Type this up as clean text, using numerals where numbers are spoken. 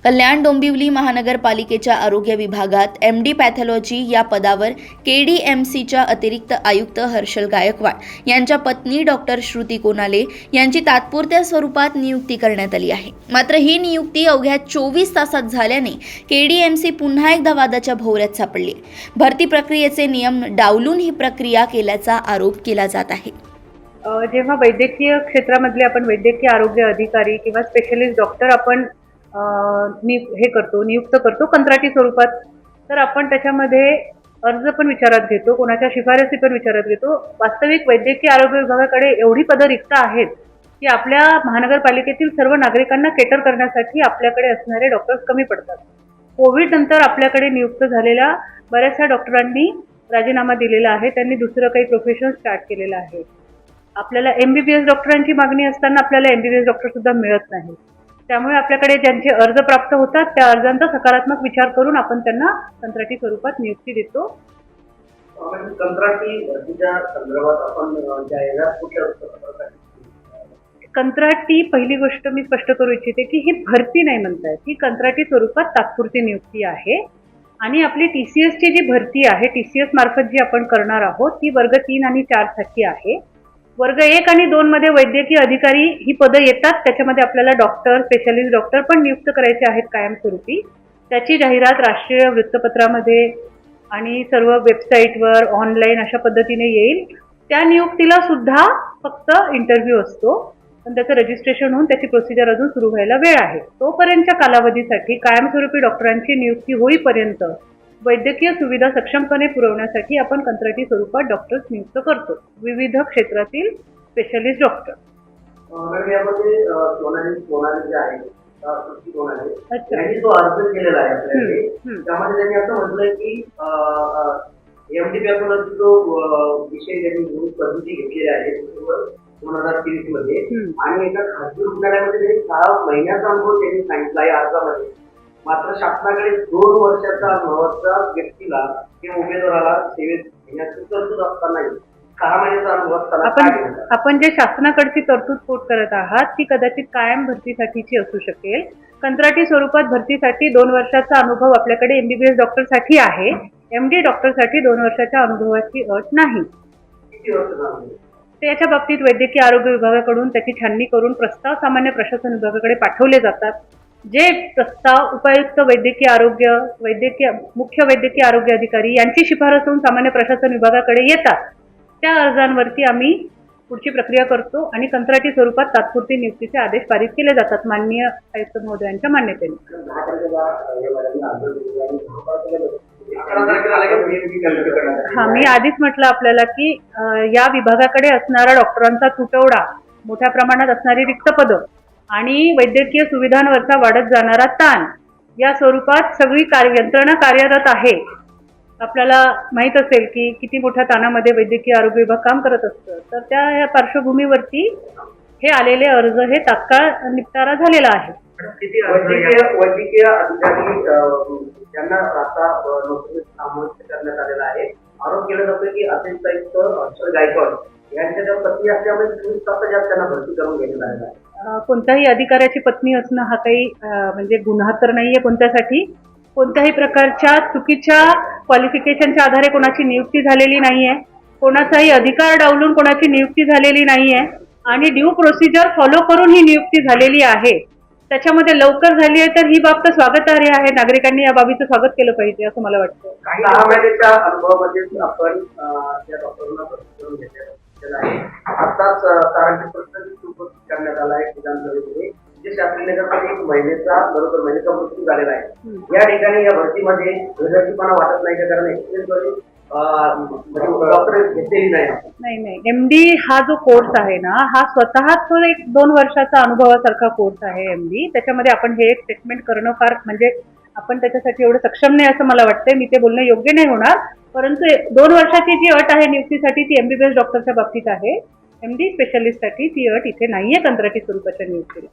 कल्याण डोंबिवली महानगरपालिकेच्या आरोग्य विभागात MD पॅथॉलॉजी या पदावर KDMCच्या अतिरिक्त आयुक्त हर्षल गायकवाड यांच्या पत्नी डॉक्टर श्रुती कोनाले यांची तात्पुरत्या स्वरूपात नियुक्ती करण्यात आली आहे। मात्र ही नियुक्ती अवघ्या 24 तासात झाल्याने KDMC पुन्हा एकदा वादाच्या भोवऱ्यात सापडली। भरती प्रक्रियेचे नियम डावलून ही प्रक्रिया केल्याचा आरोप केला जात आहे। जेव्हा वैद्यकीय क्षेत्रामधले आपण वैद्यकीय आरोग्य अधिकारी किंवा स्पेशलिस्ट डॉक्टर आपण नियुक्त करतो कंत्राटी स्वरूपात, तर आपण त्याच्यामध्ये अर्ज पण विचारात घेतो, कोणाच्या शिफारसी पण विचारात घेतो। वास्तविक वैद्यकीय आरोग्य विभागाकडे एवढी पदं रिक्त आहेत की आपल्या महानगरपालिकेतील सर्व नागरिकांना केटर करण्यासाठी आपल्याकडे असणारे डॉक्टर्स कमी पडतात। कोविड नंतर आपल्याकडे नियुक्त झालेल्या बऱ्याचशा डॉक्टरांनी राजीनामा दिलेला आहे, त्यांनी दुसरं काही प्रोफेशन स्टार्ट केलेलं आहे। आपल्याला MBBS डॉक्टरांची मागणी असताना आपल्याला MBBS डॉक्टर सुद्धा मिळत नाही। त्यामुळे आपल्याकडे ज्यांचे अर्ज प्राप्त होतात त्या अर्जांचा सकारात्मक विचार करून आपण त्यांना कंत्राटी स्वरूपात नियुक्ती देतो। कंत्राटी भरतीच्या संदर्भात आपण कंत्राटी पहिली गोष्ट मी स्पष्ट करू इच्छिते की ही भरती नाही म्हणतायत, ही कंत्राटी स्वरूपात तात्पुरती नियुक्ती आहे। आणि आपली TCS ची जी भरती आहे, TCS मार्फत जी आपण करणार आहोत ती वर्ग 3 आणि 4 साठी आहे। वर्ग 1 आणि 2 मध्ये वैद्यकीय अधिकारी ही पदं येतात, त्याच्यामध्ये आपल्याला डॉक्टर, स्पेशलिस्ट डॉक्टर पण नियुक्त करायचे आहेत कायमस्वरूपी। त्याची जाहिरात राष्ट्रीय वृत्तपत्रामध्ये आणि सर्व वेबसाईटवर ऑनलाईन अशा पद्धतीने येईल। त्या नियुक्तीला सुद्धा फक्त इंटरव्ह्यू असतो, पण त्याचं रजिस्ट्रेशन होऊन त्याची प्रोसिजर अजून सुरू व्हायला वेळ आहे। तोपर्यंतच्या कालावधीसाठी कायमस्वरूपी डॉक्टरांची नियुक्ती होईपर्यंत वैद्यकीय सुविधा सक्षमपणे पुरवण्यासाठी आपण कंत्राटी स्वरूपात डॉक्टर्स नियुक्त करतो, विविध क्षेत्रातील स्पेशलिस्ट डॉक्टर। त्यांनी जो अर्ज केलेला आहे आपल्याकडे, त्यामध्ये त्यांनी असं म्हटलंय की MD पॅथॉलॉजी जो विषय त्यांनी पद्धती घेतलेली आहे 2023 मध्ये, आणि एका खाजगी रुग्णालयामध्ये त्यांनी 6 महिन्याचा अनुभव त्यांनी सांगितला आहे अर्जामध्ये। मात्र शासनाकडे 2 वर्षाचा अनुभवाचा व्यक्तीला किंवा उमेदवाराला सेवेत घेण्याची तरतूद असतानाही 6 महिन्याचा अनुभव असताना आपण जे शासनाकडची तरतूद कोट करत आहात ती कदाचित कायम भरतीसाठीची असू शकेल। कंत्राटी स्वरूपात भरतीसाठी 2 वर्षाचा अनुभव आपल्याकडे MBBS डॉक्टरसाठी आहे, MD डॉक्टरसाठी 2 वर्षाच्या अनुभवाची अट नाही। किती वर्ष त्याच्या बाबतीत वैद्यकीय आरोग्य विभागाकडून त्याची छाननी करून प्रस्ताव सामान्य प्रशासन विभागाकडे पाठवले जातात। जे प्रस्ताव उपायुक्त मुख्य वैद्यकीय आरोग्य अधिकारी यांची शिफारस होऊन सामान्य प्रशासन विभागाकडे येतात, त्या अर्जांवरती आम्ही पुढची प्रक्रिया करतो आणि कंत्राटी स्वरूपात तात्पुरती नियुक्तीचे आदेश पारित केले जातात माननीय आयुक्त महोदयांच्या मान्यतेने। मी आधीच म्हटलं आपल्याला की या विभागाकडे असणारा डॉक्टरांचा तुटवडा, मोठ्या प्रमाणात असणारी रिक्त पदं आणि वैद्यकीय सुविधांवरचा वाढत जाणारा ताण या स्वरूपात सगळी यंत्रणा कार्यरत आहे। आपल्याला माहित असेल की किती मोठ्या ताणामध्ये वैद्यकीय आरोग्य विभाग काम करत असतं, तर त्या पार्श्वभूमीवरती हे आलेले अर्ज हे तात्काळ निपटारा झालेला आहे। वैद्यकीय अधिकारी ज्यांना आता नोकरीत समाविष्ट करण्यात आलेला आहे, आरोप केला जातो की अतिरिक्त आयुक्त हर्षल गायकवाड यांच्या पत्नी असल्यामुळे त्यांना भरती करून घेण्यात आलेला आहे। कोणत्याही अधिकाऱ्याची पत्नी असणं हा काही म्हणजे गुन्हा तर नाहीये कोणत्यासाठी। कोणत्याही प्रकारच्या चुकीच्या क्वालिफिकेशनच्या आधारे कोणाची नियुक्ती झालेली नाहीये, कोणाचाही अधिकार डावलून कोणाची नियुक्ती झालेली नाहीये आणि ड्यू प्रोसिजर फॉलो करून ही नियुक्ती झालेली आहे। त्याच्यामध्ये लवकर झाली आहे तर ही बाब तर स्वागतार्ह आहे, नागरिकांनी या बाबीचं स्वागत केलं पाहिजे असं मला वाटतं। काही 6 महिन्याच्या अनुभवामध्ये आपण त्या डॉक्टरांना करून घेतलेलं आहे। आताच तारांची प्रश्न उपस्थित करण्यात आला आहे विधानसभेमध्ये, जे शासकीय नगरमध्ये 1 महिन्याचा बरोबर महिन्याचा मृत्यू झालेला आहे। या ठिकाणी या भरतीमध्ये गैरहजरीपणा वाटत नाही का? कारण एक्सपिरियन्स डॉक्टर घेतलेली नाही। MD हा जो कोर्स आहे ना, हा स्वतःच एक 2 वर्षाचा अनुभवासारखा कोर्स आहे MD। त्याच्यामध्ये आपण हे एक स्टेटमेंट करणं फार म्हणजे आपण त्याच्यासाठी एवढं सक्षम नाही असं मला वाटतंय। मी ते बोलणं योग्य नाही होणार, परंतु 2 वर्षाची जी अट आहे नियुक्तीसाठी ती MBBS डॉक्टरच्या बाबतीत आहे। MD स्पेशलिस्टसाठी ती अट इथे नाहीये कंत्राटी स्वरूपाच्या नियुक्तीला।